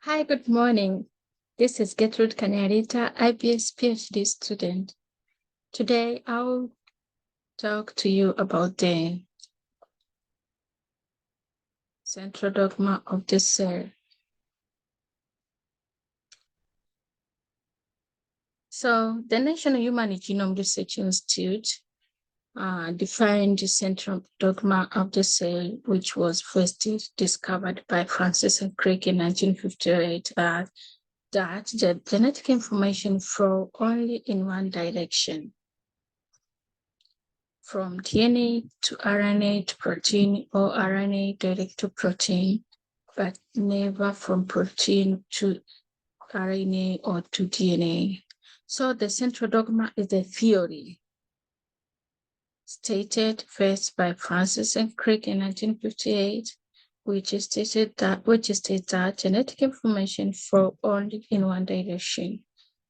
Hi, good morning. This is Getrude Kanyairita, IBS PhD student. Today, I'll talk to you about the central dogma of the cell. So, the National Human Genome Research Institute defined the central dogma of the cell, which was first discovered by Francis and Crick in 1958, that the genetic information flow only in one direction, from DNA to RNA to protein, or RNA direct to protein, but never from protein to RNA or to DNA. So the central dogma is a theory stated first by Francis and Crick in 1958, which states that genetic information flow only in one direction,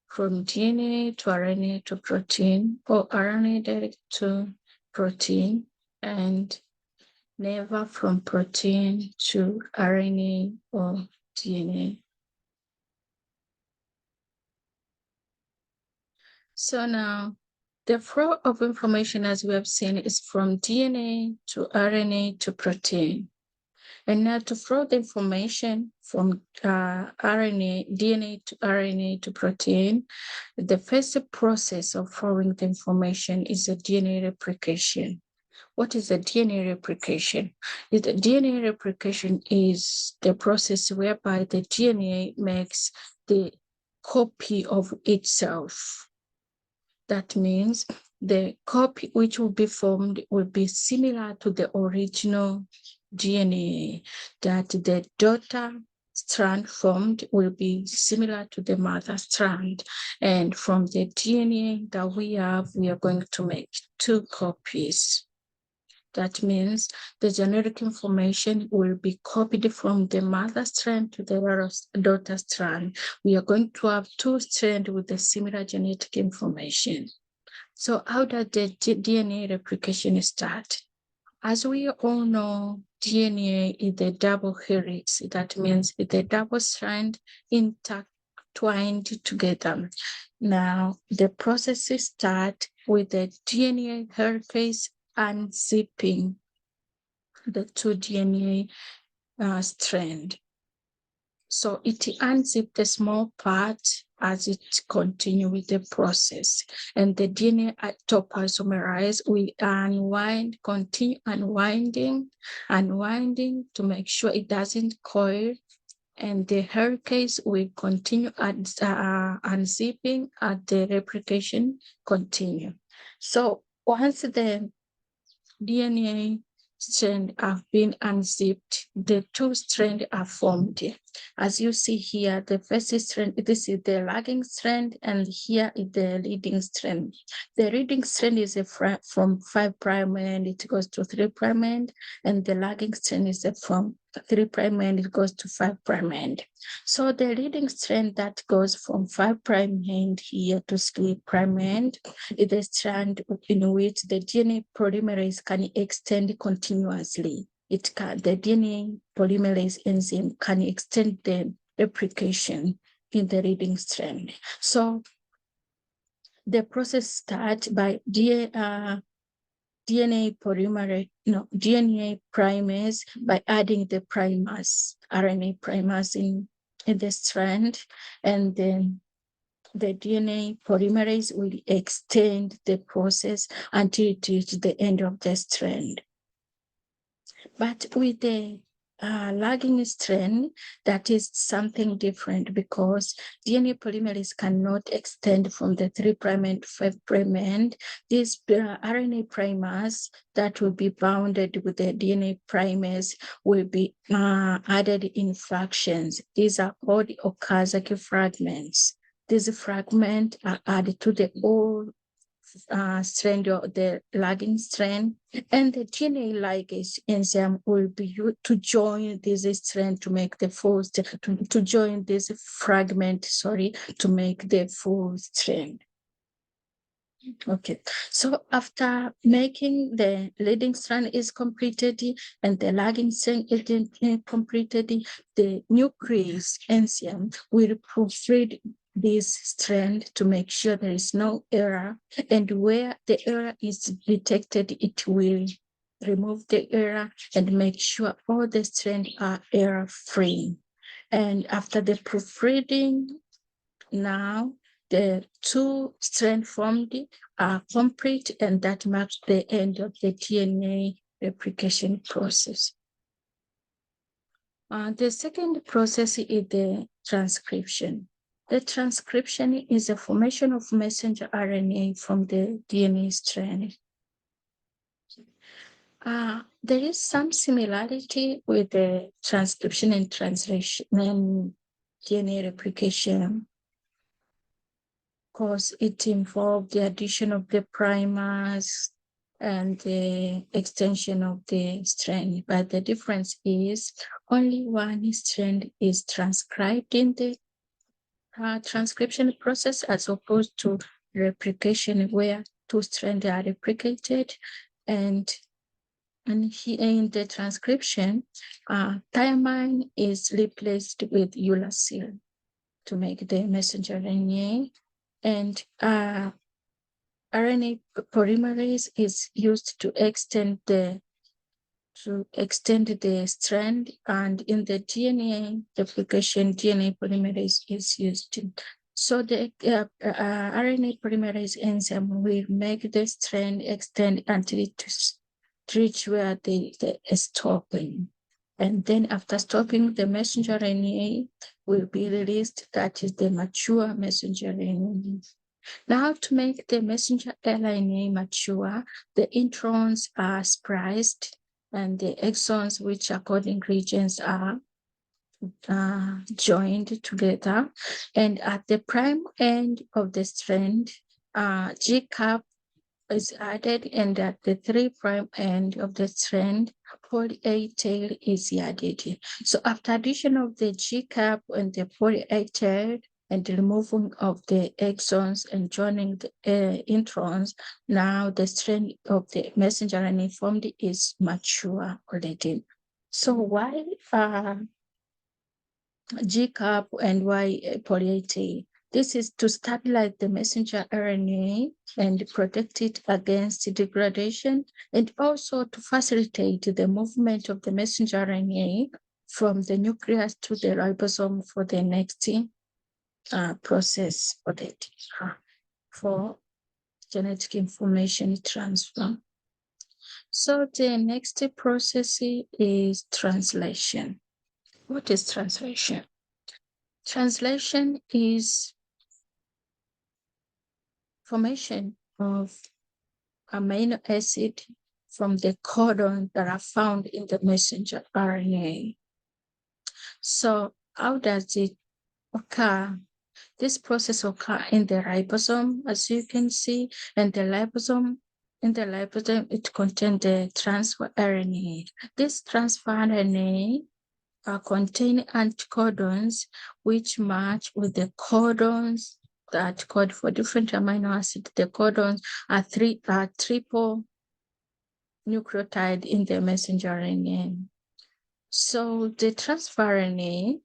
from DNA to RNA to protein, or RNA direct to protein, and never from protein to RNA or DNA. So now, the flow of information, as we have seen, is from DNA to RNA to protein. And now to flow the information from DNA to RNA to protein, the first process of flowing the information is a DNA replication. What is a DNA replication? The DNA replication is the process whereby the DNA makes the copy of itself. That means the copy which will be formed will be similar to the original DNA, that the daughter strand formed will be similar to the mother strand. And from the DNA that we have, we are going to make two copies. That means the genetic information will be copied from the mother strand to the daughter strand. We are going to have two strands with the similar genetic information. So how does the DNA replication start? As we all know, DNA is a double helix. That means it's a double strand intertwined together. Now, the processes start with the DNA helix unzipping the two DNA strand. So it unzips the small part as it continues with the process. And the DNA topoisomerase will continue unwinding to make sure it doesn't coil. And the helix will continue unzipping as the replication continue. So once the DNA strands have been unzipped, the two strands are formed. As you see here, the first strand, this is the lagging strand, and here is the leading strand. The leading strand is from 5' end, it goes to 3' end, and the lagging strand is from 3' end, it goes to 5' end. So the leading strand that goes from 5' end here to 3' end is the strand in which the DNA polymerase can extend continuously. The DNA polymerase enzyme can extend the replication in the leading strand. So the process starts by DNA primase by adding the primase, RNA primase in the strand, and then the DNA polymerase will extend the process until it reaches the end of the strand. But with the lagging strand, that is something different, because DNA polymerase cannot extend from the 3' end to 5' end. This RNA primase that will be bounded with the DNA primase will be added in fractions. These are called Okazaki fragments. These fragments are added to the old strand, of the lagging strand, and the DNA ligase enzyme will be used to join this strand to make the full to join this fragment, to make the full strand. Okay, so after making the leading strand is completed and the lagging strand is completed, the nucleus enzyme will proofread this strand to make sure there is no error, and where the error is detected, it will remove the error and make sure all the strands are error-free. And after the proofreading, now the two strands formed are complete, and that marks the end of the DNA replication process. The second process is the transcription. The transcription is the formation of messenger RNA from the DNA strand. There is some similarity with the transcription and translation and DNA replication, because it involved the addition of the primers and the extension of the strand. But the difference is only one strand is transcribed in the transcription process, as opposed to replication where two strands are replicated. And here in the transcription, thymine is replaced with uracil to make the messenger RNA, and RNA polymerase is used to extend the strand, and in the DNA replication, DNA polymerase is used. So the RNA polymerase enzyme will make the strand extend until it reach where they is stopping. And then after stopping, the messenger RNA will be released. That is the mature messenger RNA. Now, to make the messenger RNA mature, the introns are spliced and the exons, which are coding regions, are joined together. And at the prime end of the strand, G cap is added, and at the 3' end of the strand, poly A tail is added. So after addition of the G cap and the poly A tail and the removing of the exons and joining the introns, now the strand of the messenger RNA formed is mature already. So why G cap and why poly A tail? This is to stabilize the messenger RNA and protect it against degradation, and also to facilitate the movement of the messenger RNA from the nucleus to the ribosome for the next process for genetic information transfer. So the next process is translation. What is translation? Translation is formation of amino acid from the codon that are found in the messenger RNA. So how does it occur? This process occurs in the ribosome, as you can see, and the ribosome. In the ribosome, it contains the transfer RNA. This transfer RNA contain anticodons which match with the codons that code for different amino acids. The codons are triple nucleotide in the messenger RNA. So the transfer RNA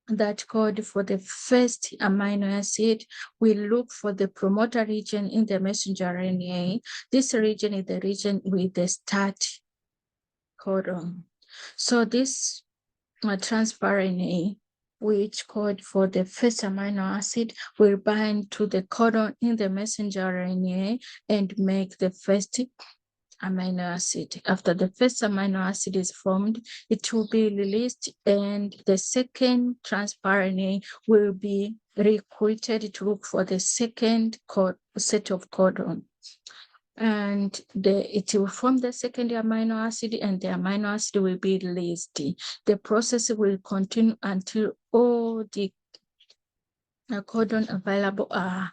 that code for the first amino acid will look for the promoter region in the messenger RNA. This region is the region with the start codon. So this transfer RNA, which code for the first amino acid, will bind to the codon in the messenger RNA and make the first amino acid. After the first amino acid is formed, it will be released, and the second transfer RNA will be recruited to look for the second set of codon. And it will form the second amino acid, and the amino acid will be released. The process will continue until all the codon available are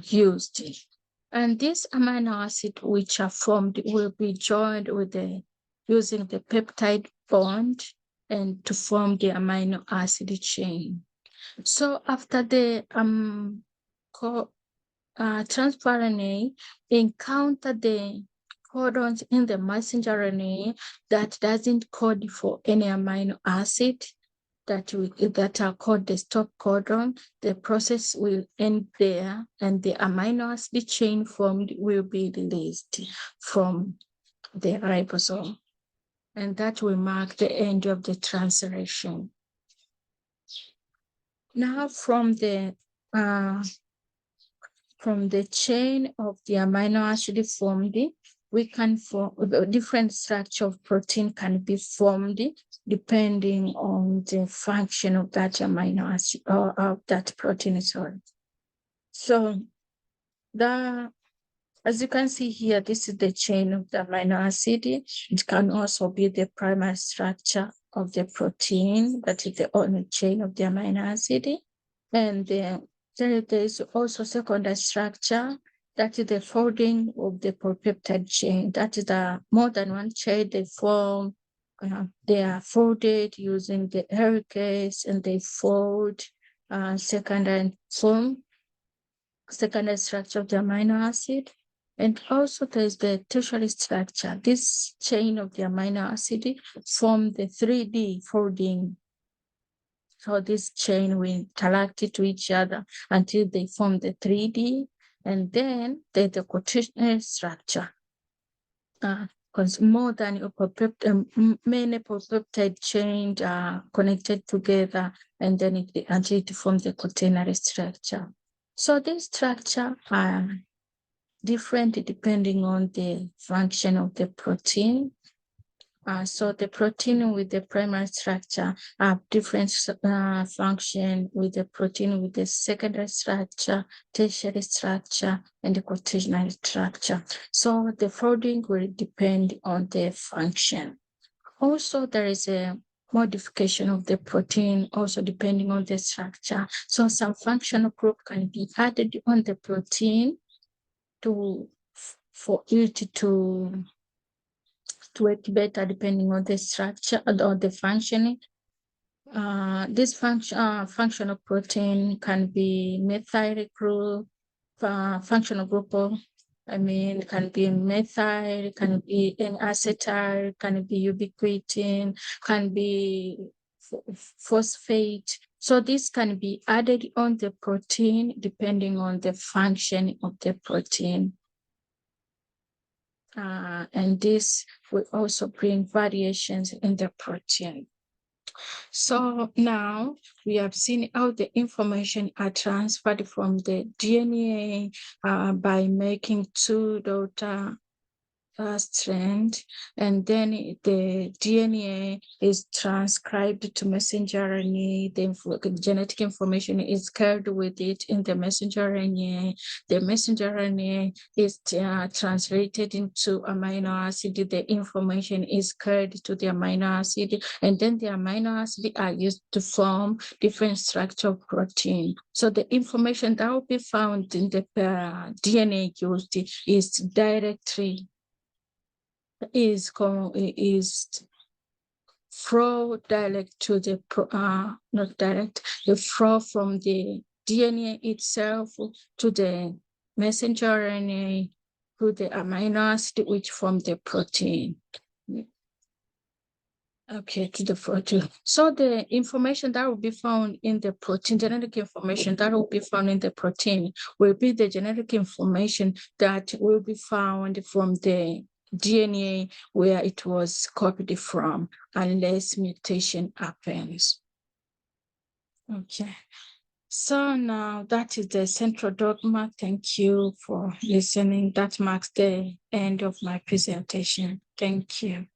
used. And these amino acids which are formed will be joined with using the peptide bond and to form the amino acid chain. So after the transfer RNA encounter the codons in the messenger RNA that doesn't code for any amino acid that are called the stop codon, the process will end there and the amino acid chain formed will be released from the ribosome. And that will mark the end of the translation. Now from the chain of the amino acid formed, we can form a different structure of protein can be formed depending on the function of that amino acid or of that protein. So as you can see here, this is the chain of the amino acid. It can also be the primary structure of the protein, that is the only chain of the amino acid. And then there is also secondary structure, that is the folding of the propeptide chain. That is the more than one chain they form. They are folded using the helicase, and they fold secondary structure of the amino acid. And also there's the tertiary structure. This chain of the amino acid form the 3D folding. So this chain will interact to each other until they form the 3D. And then there's the quaternary structure. Because more than many propeptide chains are connected together, and then until it forms the quaternary structure. So this structure are different depending on the function of the protein. So the protein with the primary structure have different function with the protein with the secondary structure, tertiary structure, and the quaternary structure. So the folding will depend on the function. Also, there is a modification of the protein also depending on the structure. So some functional group can be added on the protein for it to work better depending on the structure or the functioning. This functional protein can be methyl group, functional group. Can be methyl, can be N-acetyl, can be ubiquitin, can be phosphate. So this can be added on the protein depending on the function of the protein. And this will also bring variations in the protein. So now we have seen how the information are transferred from the DNA by making two daughter strand, and then the DNA is transcribed to messenger RNA. The genetic information is carried with it in the messenger RNA. The messenger RNA is translated into amino acid. The information is carried to the amino acid, and then the amino acid are used to form different structure of protein. So the information that will be found in the DNA used is directly flow direct to the not direct, the flow from the DNA itself to the messenger RNA to the amino acid which form the protein. Okay, to the protein. So the information that will be found in the protein, genetic information that will be found in the protein will be the genetic information that will be found from the DNA where it was copied from, unless mutation happens. Okay. So now that is the central dogma. Thank you for listening. That marks the end of my presentation. Thank you.